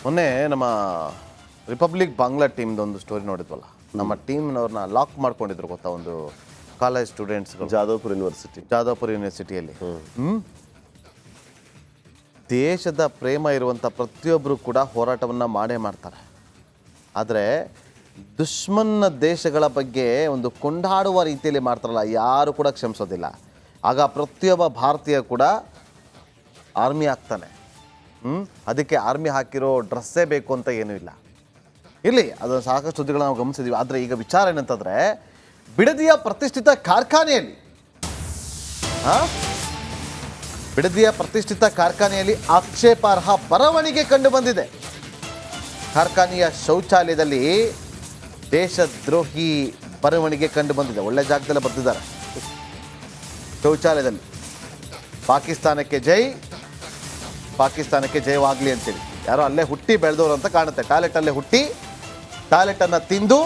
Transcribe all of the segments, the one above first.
ಮೊನ್ನೆ ನಮ್ಮ republic Bangla ಟೀಮ್ದೊಂದು story ನೋಡಿದ್ವಲ್ಲ. ನಮ್ಮ ಟೀಮ್ನವ್ರನ್ನ ಲಾಕ್ ಮಾಡ್ಕೊಂಡಿದ್ರು ಗೊತ್ತಾ, ಒಂದು ಕಾಲೇಜ್ ಸ್ಟೂಡೆಂಟ್ಸ್ಗಳು ಜಾದವ್ಪುರ್ ಯೂನಿವರ್ಸಿಟಿಯಲ್ಲಿ. ದೇಶದ ಪ್ರೇಮ ಇರುವಂಥ ಪ್ರತಿಯೊಬ್ಬರು ಕೂಡ ಹೋರಾಟವನ್ನು ಮಾಡೇ ಮಾಡ್ತಾರೆ. ಆದರೆ ದುಶ್ಮನ್ನ ದೇಶಗಳ ಬಗ್ಗೆ ಒಂದು ಕೊಂಡಾಡುವ ರೀತಿಯಲ್ಲಿ ಮಾಡ್ತಾರಲ್ಲ, ಯಾರು ಕೂಡ ಕ್ಷಮಿಸೋದಿಲ್ಲ. ಆಗ ಪ್ರತಿಯೊಬ್ಬ ಭಾರತೀಯ ಕೂಡ ಆರ್ಮಿ ಆಗ್ತಾನೆ. ಅದಕ್ಕೆ ಆರ್ಮಿ ಹಾಕಿರೋ ಡ್ರೆಸ್ಸೇ ಬೇಕು ಅಂತ ಏನೂ ಇಲ್ಲ. ಇರಲಿ, ಅದನ್ನು ಸಾಕಷ್ಟು ಸುದ್ದಿಗಳನ್ನ ನಾವು ಗಮನಿಸಿದ್ದೀವಿ. ಆದರೆ ಈಗ ವಿಚಾರ ಏನಂತಂದರೆ, ಬಿಡದಿಯ ಪ್ರತಿಷ್ಠಿತ ಕಾರ್ಖಾನೆಯಲ್ಲಿ ಆಕ್ಷೇಪಾರ್ಹ ಬರವಣಿಗೆ ಕಂಡು ಬಂದಿದೆ. ಕಾರ್ಖಾನೆಯ ಶೌಚಾಲಯದಲ್ಲಿ ದೇಶದ್ರೋಹಿ ಬರವಣಿಗೆ ಕಂಡು ಬಂದಿದೆ. ಒಳ್ಳೆ ಜಾಗದಲ್ಲೇ ಬರೆದಿದ್ದಾರೆ. ಶೌಚಾಲಯದಲ್ಲಿ ಪಾಕಿಸ್ತಾನಕ್ಕೆ ಜಯವಾಗಲಿ ಅಂತೇಳಿ ಯಾರೋ ಅಲ್ಲೇ ಹುಟ್ಟಿ ಬೆಳೆದವರು ಅಂತ ಕಾಣುತ್ತೆ. ಟಾಯ್ಲೆಟಲ್ಲೇ ಹುಟ್ಟಿ ಟಾಯ್ಲೆಟನ್ನು ತಿಂದು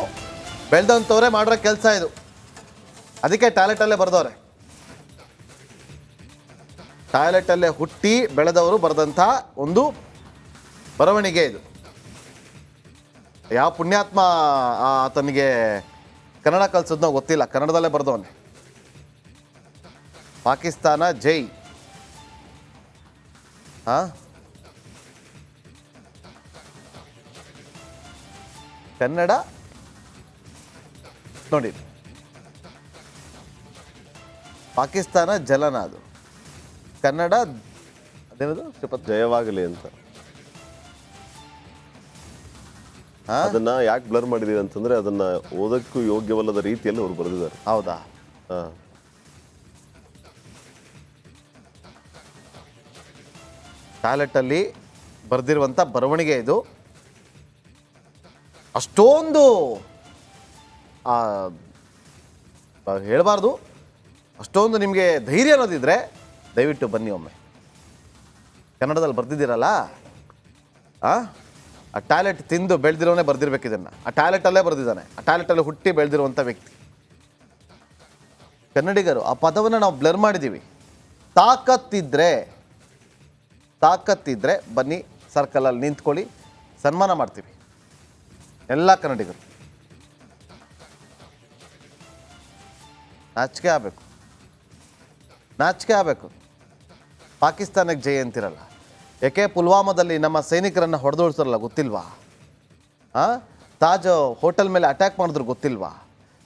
ಬೆಳೆದಂಥವರೇ ಮಾಡಿರೋ ಕೆಲಸ ಇದು. ಅದಕ್ಕೆ ಟಾಯ್ಲೆಟಲ್ಲೇ ಬರೆದವ್ರೆ. ಟಾಯ್ಲೆಟಲ್ಲೇ ಹುಟ್ಟಿ ಬೆಳೆದವರು ಬರೆದಂಥ ಒಂದು ಬರವಣಿಗೆ ಇದು. ಯಾವ ಪುಣ್ಯಾತ್ಮ ಆತನಿಗೆ ಕನ್ನಡ ಕಲಿಸೋದ್ನೋ ಗೊತ್ತಿಲ್ಲ, ಕನ್ನಡದಲ್ಲೇ ಬರೆದವನೆ. ಪಾಕಿಸ್ತಾನ ಜೈ. ಕನ್ನಡ ನೋಡಿ, ಪಾಕಿಸ್ತಾನ ಜಲನ, ಅದು ಕನ್ನಡ ಅದೇನದು ಜಯವಾಗಲಿ ಅಂತ. ಅದನ್ನ ಯಾಕೆ ಬ್ಲರ್ ಮಾಡಿದೀವಿ ಅಂತಂದ್ರೆ, ಅದನ್ನ ಓದಕ್ಕೂ ಯೋಗ್ಯವಲ್ಲದ ರೀತಿಯಲ್ಲಿ ಅವ್ರು ಬರೆದಿದ್ದಾರೆ. ಹೌದಾ? ಟಾಯ್ಲೆಟಲ್ಲಿ ಬರೆದಿರುವಂಥ ಬರವಣಿಗೆ ಇದು. ಅಷ್ಟೊಂದು ಹೇಳಬಾರ್ದು. ಅಷ್ಟೊಂದು ನಿಮಗೆ ಧೈರ್ಯ ಅನ್ನೋದಿದ್ರೆ ದಯವಿಟ್ಟು ಬನ್ನಿ ಒಮ್ಮೆ. ಕನ್ನಡದಲ್ಲಿ ಬರೆದಿದ್ದೀರಲ್ಲ, ಆ ಟಾಯ್ಲೆಟ್ ತಿಂದು ಬೆಳೆದಿರೋನೇ ಬರೆದಿರ್ಬೇಕು ಇದನ್ನು. ಆ ಟಾಯ್ಲೆಟಲ್ಲೇ ಬರೆದಿದ್ದಾನೆ. ಆ ಟಾಯ್ಲೆಟಲ್ಲಿ ಹುಟ್ಟಿ ಬೆಳೆದಿರುವಂಥ ವ್ಯಕ್ತಿ ಕನ್ನಡಿಗರು. ಆ ಪದವನ್ನು ನಾವು ಬ್ಲರ್ ಮಾಡಿದ್ದೀವಿ. ತಾಕತ್ತಿದ್ರೆ ಬನ್ನಿ, ಸರ್ಕಲಲ್ಲಿ ನಿಂತ್ಕೊಳ್ಳಿ, ಸನ್ಮಾನ ಮಾಡ್ತೀವಿ ಎಲ್ಲ ಕನ್ನಡಿಗರು. ನಾಚಿಕೆ ಆಗಬೇಕು. ಪಾಕಿಸ್ತಾನಕ್ಕೆ ಜೈ ಅಂತಿರಲ್ಲ. ಯಾಕೆ ಪುಲ್ವಾಮಾದಲ್ಲಿ ನಮ್ಮ ಸೈನಿಕರನ್ನು ಹೊಡೆದೋಡಿಸ್ತಾರಲ್ಲ, ಗೊತ್ತಿಲ್ವಾ? ತಾಜ್ ಹೋಟೆಲ್ ಮೇಲೆ ಅಟ್ಯಾಕ್ ಮಾಡಿದ್ರು ಗೊತ್ತಿಲ್ವಾ?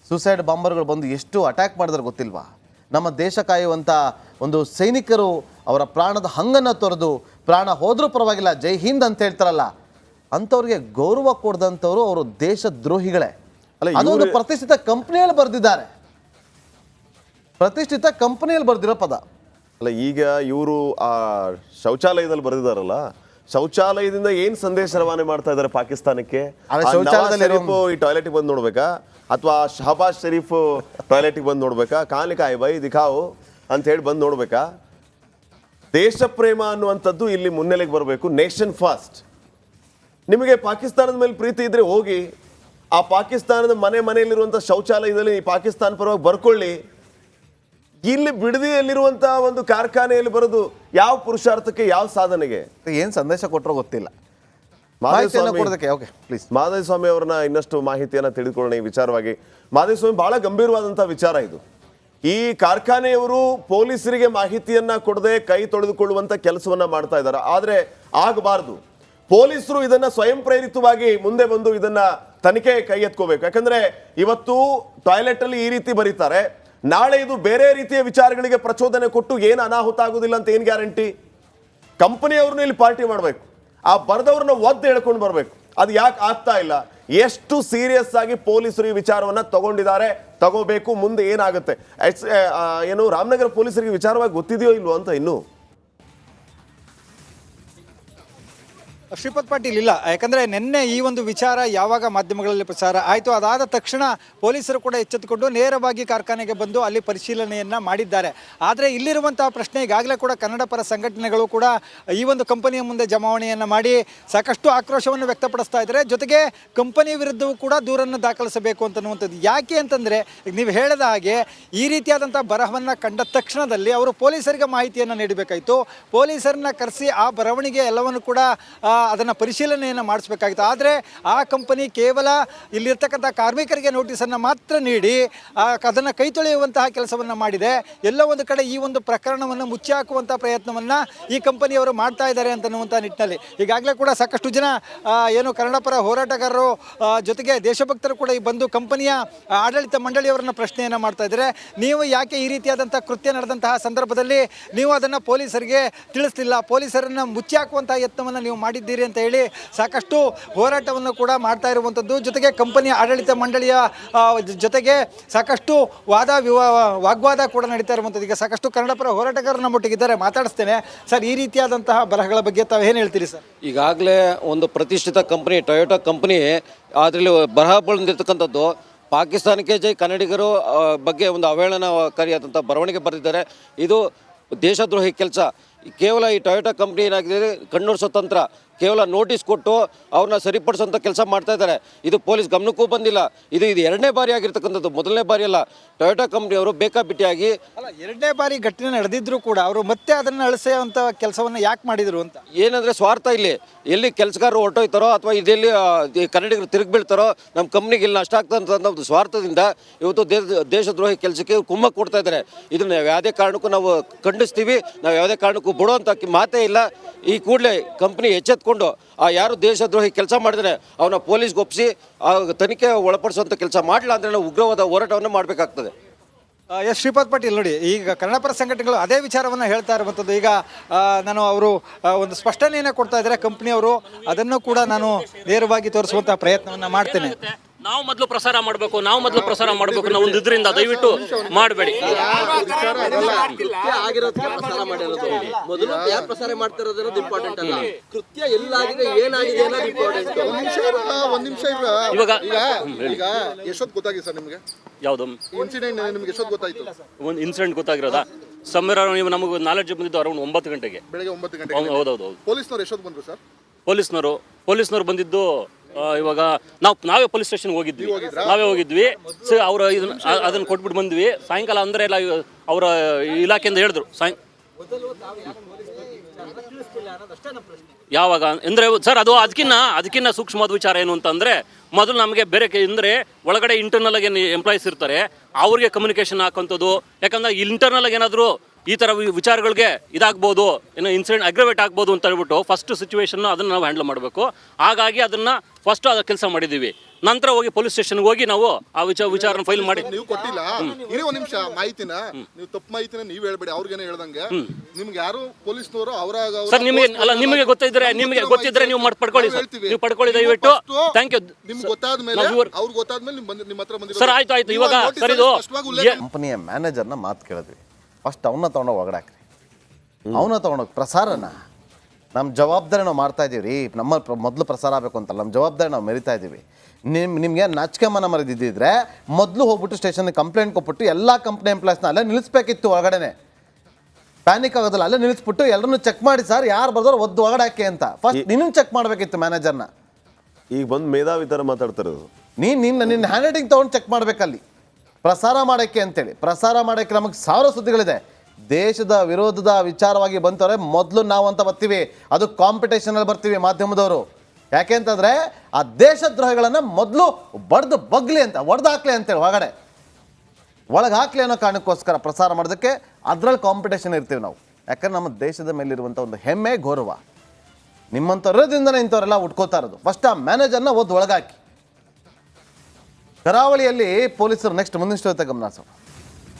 ಸೂಸೈಡ್ ಬಾಂಬರ್ಗಳು ಬಂದು ಎಷ್ಟು ಅಟ್ಯಾಕ್ ಮಾಡಿದ್ರು ಗೊತ್ತಿಲ್ವಾ? ನಮ್ಮ ದೇಶ ಕಾಯುವಂಥ ಒಂದು ಸೈನಿಕರು ಅವರ ಪ್ರಾಣದ ಹಂಗನ್ನು ತೊರೆದು ಪ್ರಾಣ ಹೋದರೂ ಪರವಾಗಿಲ್ಲ ಜೈ ಹಿಂದ್ ಅಂತ ಹೇಳ್ತಾರಲ್ಲ, ಅಂಥವ್ರಿಗೆ ಗೌರವ ಕೊಡದಂಥವ್ರು ಅವರು ದೇಶದ್ರೋಹಿಗಳೇ. ಅದೊಂದು ಪ್ರತಿಷ್ಠಿತ ಕಂಪ್ನಿಯಲ್ಲಿ ಬರೆದಿದ್ದಾರೆ. ಪ್ರತಿಷ್ಠಿತ ಕಂಪನಿಯಲ್ಲಿ ಬರೆದಿರೋ ಪದ ಅಲ್ಲ. ಈಗ ಇವರು ಆ ಶೌಚಾಲಯದಲ್ಲಿ ಬರೆದಿದ್ದಾರಲ್ಲ, ಶೌಚಾಲಯದಿಂದ ಏನ್ ಸಂದೇಶ ರವಾನೆ ಮಾಡ್ತಾ ಇದ್ದಾರೆ ಪಾಕಿಸ್ತಾನಕ್ಕೆ? ಶೌಚಾಲಯದಲ್ಲಿ ಈ ಟಾಯ್ಲೆಟ್ಗೆ ಬಂದು ನೋಡ್ಬೇಕಾ, ಅಥವಾ ಶಹಬಾಜ್ ಶರೀಫ್ ಟಾಯ್ಲೆಟ್ಗೆ ಬಂದು ನೋಡ್ಬೇಕಾ? ಕಾಲಿಕಾಯಿ ಬೈ ದಿಖಾವು ಅಂತ ಹೇಳಿ ಬಂದು ನೋಡ್ಬೇಕಾ? ದೇಶ ಪ್ರೇಮ ಅನ್ನುವಂಥದ್ದು ಇಲ್ಲಿ ಮುನ್ನೆಲೆಗೆ ಬರಬೇಕು. Nation first. ನಿಮಗೆ ಪಾಕಿಸ್ತಾನದ ಮೇಲೆ ಪ್ರೀತಿ ಇದ್ರೆ ಹೋಗಿ ಆ ಪಾಕಿಸ್ತಾನದ ಮನೆಯಲ್ಲಿರುವಂಥ ಶೌಚಾಲಯದಲ್ಲಿ ಪಾಕಿಸ್ತಾನ ಪರವಾಗಿ ಬರ್ಕೊಳ್ಳಿ. ಇಲ್ಲಿ ಬಿಡದಿಯಲ್ಲಿರುವಂತಹ ಒಂದು ಕಾರ್ಖಾನೆಯಲ್ಲಿ ಬರೋದು ಯಾವ ಪುರುಷಾರ್ಥಕ್ಕೆ, ಯಾವ ಸಾಧನೆಗೆ? ಏನು ಸಂದೇಶ ಕೊಟ್ಟರೋ ಗೊತ್ತಿಲ್ಲ. ಮಾಧವಸ್ವಾಮಿ ಅವ್ರನ್ನ ಇನ್ನಷ್ಟು ಮಾಹಿತಿಯನ್ನು ತಿಳಿದುಕೊಳ್ಳೋಣ ಈ ವಿಚಾರವಾಗಿ. ಮಾಧವಸ್ವಾಮಿ, ಬಹಳ ಗಂಭೀರವಾದಂತಹ ವಿಚಾರ ಇದು. ಈ ಕಾರ್ಖಾನೆಯವರು ಪೊಲೀಸರಿಗೆ ಮಾಹಿತಿಯನ್ನ ಕೊಡದೆ ಕೈ ತೊಳೆದುಕೊಳ್ಳುವಂತ ಕೆಲಸವನ್ನ ಮಾಡ್ತಾ ಇದ್ದಾರೆ. ಆದ್ರೆ ಆಗಬಾರದು. ಪೊಲೀಸರು ಇದನ್ನ ಸ್ವಯಂ ಪ್ರೇರಿತವಾಗಿ ಮುಂದೆ ಬಂದು ಇದನ್ನ ತನಿಖೆ ಕೈ ಎತ್ಕೋಬೇಕು. ಯಾಕಂದ್ರೆ ಇವತ್ತು ಟಾಯ್ಲೆಟ್ ಅಲ್ಲಿ ಈ ರೀತಿ ಬರೀತಾರೆ, ನಾಳೆ ಇದು ಬೇರೆ ರೀತಿಯ ವಿಚಾರಗಳಿಗೆ ಪ್ರಚೋದನೆ ಕೊಟ್ಟು ಏನು ಅನಾಹುತ ಆಗುದಿಲ್ಲ ಅಂತ ಏನು ಗ್ಯಾರಂಟಿ? ಕಂಪನಿಯವ್ರನ್ನ ಇಲ್ಲಿ ಪಾರ್ಟಿ ಮಾಡಬೇಕು, ಆ ಬರೆದವ್ರನ್ನ ಒದ್ದು ಹೇಳ್ಕೊಂಡು ಬರಬೇಕು. ಅದು ಯಾಕೆ ಆಗ್ತಾ ಇಲ್ಲ? ಎಷ್ಟು ಸೀರಿಯಸ್ ಆಗಿ ಪೊಲೀಸರು ಈ ವಿಚಾರವನ್ನ ತಗೋಬೇಕು, ಮುಂದೆ ಏನಾಗುತ್ತೆ? ಏನು ರಾಮನಗರ ಪೊಲೀಸರಿಗೆ ವಿಚಾರವಾಗಿ ಗೊತ್ತಿದೆಯೋ ಇಲ್ವೋ ಅಂತ ಇನ್ನೂ ಶ್ರೀಪತ್ ಪಾಟೀಲ್ ಇಲ್ಲ. ಯಾಕಂದರೆ ನಿನ್ನೆ ಈ ಒಂದು ವಿಚಾರ ಯಾವಾಗ ಮಾಧ್ಯಮಗಳಲ್ಲಿ ಪ್ರಚಾರ ಆಯಿತು, ಅದಾದ ತಕ್ಷಣ ಪೊಲೀಸರು ಕೂಡ ಎಚ್ಚೆತ್ತುಕೊಂಡು ನೇರವಾಗಿ ಕಾರ್ಖಾನೆಗೆ ಬಂದು ಅಲ್ಲಿ ಪರಿಶೀಲನೆಯನ್ನು ಮಾಡಿದ್ದಾರೆ. ಆದರೆ ಇಲ್ಲಿರುವಂತಹ ಪ್ರಶ್ನೆ, ಈಗಾಗಲೇ ಕೂಡ ಕನ್ನಡ ಪರ ಸಂಘಟನೆಗಳು ಕೂಡ ಈ ಒಂದು ಕಂಪನಿಯ ಮುಂದೆ ಜಮಾವಣೆಯನ್ನು ಮಾಡಿ ಸಾಕಷ್ಟು ಆಕ್ರೋಶವನ್ನು ವ್ಯಕ್ತಪಡಿಸ್ತಾ ಇದ್ದಾರೆ. ಜೊತೆಗೆ ಕಂಪನಿ ವಿರುದ್ಧವೂ ಕೂಡ ದೂರನ್ನು ದಾಖಲಿಸಬೇಕು ಅಂತನ್ನುವಂಥದ್ದು. ಯಾಕೆ ಅಂತಂದರೆ, ನೀವು ಹೇಳಿದ ಹಾಗೆ ಈ ರೀತಿಯಾದಂಥ ಬರಹವನ್ನು ಕಂಡ ತಕ್ಷಣದಲ್ಲಿ ಅವರು ಪೊಲೀಸರಿಗೆ ಮಾಹಿತಿಯನ್ನು ನೀಡಬೇಕಾಯಿತು. ಪೊಲೀಸರನ್ನ ಕರೆಸಿ ಆ ಬರವಣಿಗೆ ಎಲ್ಲವನ್ನು ಕೂಡ ಅದನ್ನು ಪರಿಶೀಲನೆಯನ್ನು ಮಾಡಿಸ್ಬೇಕಾಗಿತ್ತು. ಆದರೆ ಆ ಕಂಪನಿ ಕೇವಲ ಇಲ್ಲಿರ್ತಕ್ಕಂಥ ಕಾರ್ಮಿಕರಿಗೆ ನೋಟಿಸನ್ನು ಮಾತ್ರ ನೀಡಿ ಅದನ್ನು ಕೈ ತೊಳೆಯುವಂತಹ ಕೆಲಸವನ್ನು ಮಾಡಿದೆ. ಎಲ್ಲೋ ಒಂದು ಕಡೆ ಈ ಒಂದು ಪ್ರಕರಣವನ್ನು ಮುಚ್ಚಿ ಹಾಕುವಂಥ ಪ್ರಯತ್ನವನ್ನು ಈ ಕಂಪನಿಯವರು ಮಾಡ್ತಾ ಇದ್ದಾರೆ ಅಂತನ್ನುವಂಥ ನಿಟ್ಟಿನಲ್ಲಿ ಈಗಾಗಲೇ ಕೂಡ ಸಾಕಷ್ಟು ಜನ ಏನು ಕನ್ನಡಪರ ಹೋರಾಟಗಾರರು ಜೊತೆಗೆ ದೇಶಭಕ್ತರು ಕೂಡ ಈ ಬಂದು ಕಂಪನಿಯ ಆಡಳಿತ ಮಂಡಳಿಯವರನ್ನ ಪ್ರಶ್ನೆಯನ್ನು ಮಾಡ್ತಾ ಇದ್ದಾರೆ. ನೀವು ಯಾಕೆ ಈ ರೀತಿಯಾದಂಥ ಕೃತ್ಯ ನಡೆದಂತಹ ಸಂದರ್ಭದಲ್ಲಿ ನೀವು ಅದನ್ನು ಪೊಲೀಸರಿಗೆ ತಿಳಿಸ್ತಿಲ್ಲ, ಪೊಲೀಸರನ್ನು ಮುಚ್ಚಿ ಹಾಕುವಂತಹ ಯತ್ನವನ್ನು ನೀವು ಮಾಡಿದ್ದೀರಿ ಅಂತ ಹೇಳಿ ಸಾಕಷ್ಟು ಹೋರಾಟವನ್ನು ಕೂಡ ಮಾಡ್ತಾ ಇರುವಂಥದ್ದು. ಜೊತೆಗೆ ಕಂಪನಿಯ ಆಡಳಿತ ಮಂಡಳಿಯ ಜೊತೆಗೆ ಸಾಕಷ್ಟು ವಾಗ್ವಾದ ಕೂಡ ನಡೀತಾ ಇರುವಂಥದ್ದು. ಈಗ ಸಾಕಷ್ಟು ಕನ್ನಡಪರ ಹೋರಾಟಗಾರರು ನಮ್ಮೊಟ್ಟಿಗಿದ್ದಾರೆ, ಮಾತಾಡಿಸ್ತೇನೆ. ಸರ್, ಈ ರೀತಿಯಾದಂತಹ ಬರಹಗಳ ಬಗ್ಗೆ ತಾವು ಏನು ಹೇಳ್ತೀರಿ ಸರ್? ಈಗಾಗಲೇ ಒಂದು ಪ್ರತಿಷ್ಠಿತ ಕಂಪನಿ ಟೊಯೋಟಾ ಕಂಪನಿ ಅದರಲ್ಲಿ ಬರಹ ಬಂದಿರತಕ್ಕಂಥದ್ದು ಪಾಕಿಸ್ತಾನಕ್ಕೆ ಜೈ ಕನ್ನಡಿಗರು ಬಗ್ಗೆ ಒಂದು ಅವಹೇಳನಕಾರಿಯಾದಂಥ ಬರವಣಿಗೆ ಬರೆದಿದ್ದಾರೆ. ಇದು ದೇಶದ್ರೋಹಿ ಕೆಲಸ. ಕೇವಲ ಈ ಟೊಯೋಟಾ ಕಂಪ್ನಿ ಏನಾಗಿದೆ, ಕಣ್ಣೂರು ಸ್ವತಂತ್ರ ಕೇವಲ ನೋಟಿಸ್ ಕೊಟ್ಟು ಅವ್ರನ್ನ ಸರಿಪಡಿಸೋಂಥ ಕೆಲಸ ಮಾಡ್ತಾ ಇದ್ದಾರೆ. ಇದು ಪೊಲೀಸ್ ಗಮನಕ್ಕೂ ಬಂದಿಲ್ಲ. ಇದು ಎರಡನೇ ಬಾರಿ ಆಗಿರ್ತಕ್ಕಂಥದ್ದು, ಮೊದಲನೇ ಬಾರಿ ಅಲ್ಲ. ಟೊಯೋಟಾ ಕಂಪ್ನಿಯವರು ಬೇಕಾಬಿಟ್ಟಿಯಾಗಿ ಎರಡನೇ ಬಾರಿ ಘಟನೆ ನಡೆದಿದ್ರು ಕೂಡ ಅವರು ಮತ್ತೆ ಅದನ್ನು ಅಳಿಸುವಂಥ ಕೆಲಸವನ್ನು ಯಾಕೆ ಮಾಡಿದರು ಅಂತ ಏನಂದರೆ ಸ್ವಾರ್ಥ. ಇಲ್ಲಿ ಎಲ್ಲಿ ಕೆಲಸಗಾರರು ಹೊರಟೋಯ್ತಾರೋ ಅಥವಾ ಇದೆಲ್ಲಿ ಕನ್ನಡಿಗರು ತಿರುಗಿ ಬೀಳ್ತಾರೋ ನಮ್ಮ ಕಂಪ್ನಿಗೆ ಇಲ್ಲಿ ನಷ್ಟ ಆಗ್ತಂತ ಒಂದು ಸ್ವಾರ್ಥದಿಂದ ಇವತ್ತು ದೇಶದ್ರೋಹಿ ಕೆಲಸಕ್ಕೆ ಕುಮ್ಮಕ್ಕು ಕೊಡ್ತಾ ಇದ್ದಾರೆ. ಇದನ್ನು ಯಾವುದೇ ಕಾರಣಕ್ಕೂ ನಾವು ಖಂಡಿಸ್ತೀವಿ. ನಾವು ಯಾವುದೇ ಕಾರಣಕ್ಕೂ ಬಿಡೋಂಥ ಮಾತೇ ಇಲ್ಲ. ಈ ಕೂಡಲೇ ಕಂಪ್ನಿ ಎಚ್ಚೆತ್ಕೊಂಡು ಯಾರು ದೇಶದ್ರೋಹಿ ಕೆಲಸ ಮಾಡಿದರೆ ಅವನ್ನ ಪೊಲೀಸ್ಗೆ ಒಪ್ಪಿಸಿ ತನಿಖೆ ಒಳಪಡಿಸುವಂಥ ಕೆಲಸ ಮಾಡಲಿಲ್ಲ ಅಂದರೆ ನಾವು ಉಗ್ರವಾದ ಹೋರಾಟವನ್ನು ಮಾಡಬೇಕಾಗ್ತದೆ. ಎಸ್ ಶ್ರೀಪಾದ್ ಪಾಟೀಲ್, ನೋಡಿ ಈಗ ಕನ್ನಡಪರ ಸಂಘಟನೆಗಳು ಅದೇ ವಿಚಾರವನ್ನು ಹೇಳ್ತಾ ಇರುವಂಥದ್ದು. ಈಗ ನಾನು ಅವರು ಒಂದು ಸ್ಪಷ್ಟನೆಯನ್ನು ಕೊಡ್ತಾ ಇದ್ದಾರೆ ಕಂಪ್ನಿಯವರು, ಅದನ್ನು ಕೂಡ ನಾನು ನೇರವಾಗಿ ತೋರಿಸುವಂತಹ ಪ್ರಯತ್ನವನ್ನು ಮಾಡ್ತೇನೆ. ನಾವು ಮೊದಲು ಪ್ರಸಾರ ಮಾಡಬೇಕು ನಾವು ಒಂದು ಇದರಿಂದ ದಯವಿಟ್ಟು ಮಾಡಬೇಡಿ. ಮೊದಲು ಯಾರು ಪ್ರಸಾರ ಮಾಡ್ತಿರೋದು ಇಂಪಾರ್ಟೆಂಟ್ ಅಲ್ಲ, ಕೃತ್ಯ ಎಲ್ಲಾಗಿದೆ ಏನಾಗಿದೆ ಅನ್ನೋದು ಇಂಪಾರ್ಟೆಂಟ್. ಒಂದ್ ನಿಮಿಷ ಈಗ ಎಷ್ಟೊತ್ತು ಗೊತ್ತಾಗಿದೆ ಸರ್ ನಿಮ್ಗೆ? ಯಾವುದು ಇನ್ಸಿಡೆಂಟ್ ನಿಮ್ಗೆ ಎಷ್ಟೊತ್ತು ಗೊತ್ತಾಯ್ತು? ಒಂದು ಇನ್ಸಿಡೆಂಟ್ ಗೊತ್ತಾಗಿರೋದಾ? ಸಮೀರ ನೀವು ನಮಗೆ ನಾಲೆಡ್ಜ್ ಬಂದಿದ್ದು ಅರೌಂಡ್ 9 ಗಂಟೆಗೆ, ಬೆಳಗ್ಗೆ 9 ಗಂಟೆಗೆ. ಹೌದೌದು. ಪೊಲೀಸ್ನವ್ರು ಎಷ್ಟೊತ್ತು ಬಂದ್ರು ಸರ್? ಪೊಲೀಸ್ನವರು ಬಂದಿದ್ದು ಇವಾಗ ನಾವೇ ಪೊಲೀಸ್ ಸ್ಟೇಷನ್ಗೆ ಹೋಗಿದ್ವಿ. ಸೊ ಅವರು ಅದನ್ನು ಕೊಟ್ಬಿಟ್ಟು ಬಂದ್ವಿ. ಸಾಯಂಕಾಲ ಅಂದರೆ ಎಲ್ಲ ಅವರ ಇಲಾಖೆಯಿಂದ ಹೇಳಿದ್ರು ಯಾವಾಗ ಅಂದರೆ ಸರ್ ಅದು ಅದಕ್ಕಿನ್ನ ಸೂಕ್ಷ್ಮವಾದ ವಿಚಾರ ಏನು ಅಂತಂದರೆ, ಮೊದಲು ನಮಗೆ ಬೇರೆ ಅಂದರೆ ಒಳಗಡೆ ಇಂಟರ್ನಲ್ ಆಗಿ ಎಂಪ್ಲಾಯೀಸ್ ಇರ್ತಾರೆ, ಅವ್ರಿಗೆ ಕಮ್ಯುನಿಕೇಷನ್ ಹಾಕೋಂಥದ್ದು. ಯಾಕಂದರೆ ಇಂಟರ್ನಲ್ ಆಗಿ ಏನಾದರೂ ಈ ಥರ ವಿಚಾರಗಳಿಗೆ ಇದಾಗ್ಬೋದು, ಏನೋ ಇನ್ಸಿಡೆಂಟ್ ಅಗ್ರವೇಟ್ ಆಗ್ಬೋದು ಅಂತ ಹೇಳ್ಬಿಟ್ಟು ಫಸ್ಟ್ ಸಿಚುವೇಶನ್ ಅದನ್ನು ನಾವು ಹ್ಯಾಂಡಲ್ ಮಾಡಬೇಕು. ಹಾಗಾಗಿ ಅದನ್ನು ಫಸ್ಟ್ ಅದ ಕೆಲಸ ಮಾಡಿದ್ದೀವಿ. ನಂತರ ಹೋಗಿ ಪೊಲೀಸ್ ಸ್ಟೇಷನ್ಗೆ ಹೋಗಿ ನಾವು ಆ ವಿಚಾರನ ಫೈಲ್ ಮಾಡಿ. ನೀವು ಕೊಟ್ಟಿಲ್ಲ, ಇರಿ ಒಂದ್ ನಿಮಿಷ, ಮಾಹಿತಿನ ನೀವು ತಪ್ಪು ಮಾಹಿತಿನ ನೀವು ಹೇಳ್ಬೇಡಿ, ಅವ್ರಿಗೇನೆ ಹೇಳ್ದಂಗೆ. ನಿಮ್ಗೆ ಯಾರು ಪೊಲೀಸ್ನವರು ಸರ್ ನಿಮಗೆ ಗೊತ್ತಿದ್ರೆ ನೀವು ಪಡ್ಕೊಳ್ಳಿ ಸರ್, ನೀವು ಪಡ್ಕೊಳ್ಳಿ ದಯವಿಟ್ಟು. Thank you. ನಿಮ್ಗೆ ಗೊತ್ತಾದ್ಮೇಲೆ ಅವ್ರಿಗೆ ಗೊತ್ತಾದ್ಮೇಲೆ ನಿಮ್ಮ ಹತ್ರ ಬಂದಿರೋ ಸರ್. ಆಯ್ತು. ಇವಾಗ ಸರ್ ಇದು ಕಂಪನಿಯ ಮ್ಯಾನೇಜರ್ನ ಮಾತು ಕೇಳಿದ್ವಿ. ಫಸ್ಟ್ ಅವನ್ನ ತೊಗೊಂಡೋಗಿ ಒಳಗಡೆ ಹಾಕ್ರಿ, ಅವನ್ನ ತೊಗೊಂಡೋಗಿ ಪ್ರಸಾರನ ನಮ್ಮ ಜವಾಬ್ದಾರಿ ನಾವು ಮಾಡ್ತಾ ಇದ್ದೀವಿ ರೀ. ನಮ್ಮ ಮೊದಲು ಪ್ರಸಾರ ಆಗಬೇಕು ಅಂತಲ್ಲ, ನಮ್ಮ ಜವಾಬ್ದಾರಿ ನಾವು ಮೆರಿತಾ ಇದ್ದೀವಿ. ನಿಮಗೆ ನಾಚಿಕೆಮನ ಮರೆದಿದ್ದಿದ್ರೆ ಮೊದಲು ಹೋಗ್ಬಿಟ್ಟು ಸ್ಟೇಷನ್ಗೆ ಕಂಪ್ಲೇಂಟ್ ಕೊಟ್ಬಿಟ್ಟು ಎಲ್ಲ ಕಂಪ್ನಿ ಎಂಪ್ಲಾಯ್ಸ್ನ ಅಲ್ಲೇ ನಿಲ್ಲಿಸ್ಬೇಕಿತ್ತು. ಒಳಗಡೆ ಪ್ಯಾನಿಕ್ ಆಗೋದಿಲ್ಲ, ಅಲ್ಲೇ ನಿಲ್ಲಿಸ್ಬಿಟ್ಟು ಎಲ್ಲರನ್ನೂ ಚೆಕ್ ಮಾಡಿ ಸರ್, ಯಾರು ಬರ್ದವ್ರು ಒದ್ದು ಒಳಗಡೆ ಹಾಕಿ ಅಂತ ಫಸ್ಟ್ ನೀನು ಚೆಕ್ ಮಾಡಬೇಕಿತ್ತು ಮ್ಯಾನೇಜರ್ನ. ಈಗ ಬಂದು ಮೇಧಾವಿ ಥರ ಮಾತಾಡ್ತಿರೋದು. ನಿನ್ನ ಹ್ಯಾಂಡ್ ರೈಟಿಂಗ್ ತೊಗೊಂಡು ಚೆಕ್ ಮಾಡಬೇಕಲ್ಲಿ ಪ್ರಸಾರ ಮಾಡೋಕ್ಕೆ ಅಂತೇಳಿ. ಪ್ರಸಾರ ಮಾಡೋಕ್ಕೆ ನಮಗೆ 1000 ಸುದ್ದಿಗಳಿದೆ. ದೇಶದ ವಿರೋಧದ ವಿಚಾರವಾಗಿ ಬಂತವ್ರೆ ಮೊದಲು ನಾವು ಅಂತ ಬರ್ತೀವಿ, ಅದು ಕಾಂಪಿಟೇಷನಲ್ಲಿ ಬರ್ತೀವಿ ಮಾಧ್ಯಮದವರು. ಯಾಕೆ ಅಂತಂದರೆ ಆ ದೇಶದ್ರೋಹಿಗಳನ್ನು ಮೊದಲು ಬಗ್ಲಿ ಅಂತ ಒಡೆದಾಕ್ಲಿ ಅಂತೇಳಿ ಒಳಗೆ ಹಾಕ್ಲಿ ಅನ್ನೋ ಕಾರಣಕ್ಕೋಸ್ಕರ ಪ್ರಸಾರ ಮಾಡೋದಕ್ಕೆ ಅದರಲ್ಲಿ ಕಾಂಪಿಟೇಷನ್ ಇರ್ತೀವಿ ನಾವು. ಯಾಕಂದ್ರೆ ನಮ್ಮ ದೇಶದ ಮೇಲಿರುವಂಥ ಒಂದು ಹೆಮ್ಮೆ ಗೌರವ ನಿಮ್ಮಂಥವ್ರದಿಂದನೇ ಇಂಥವರೆಲ್ಲ ಉಟ್ಕೋತಾ ಇರೋದು. ಫಸ್ಟ್ ಆ ಮ್ಯಾನೇಜರ್ನ ಒಳಗಾಕಿ. ಕರಾವಳಿಯಲ್ಲಿ ಪೊಲೀಸರು ನೆಕ್ಸ್ಟ್ ಮುಂದಿನ ಗಮನಿಸೋಣ.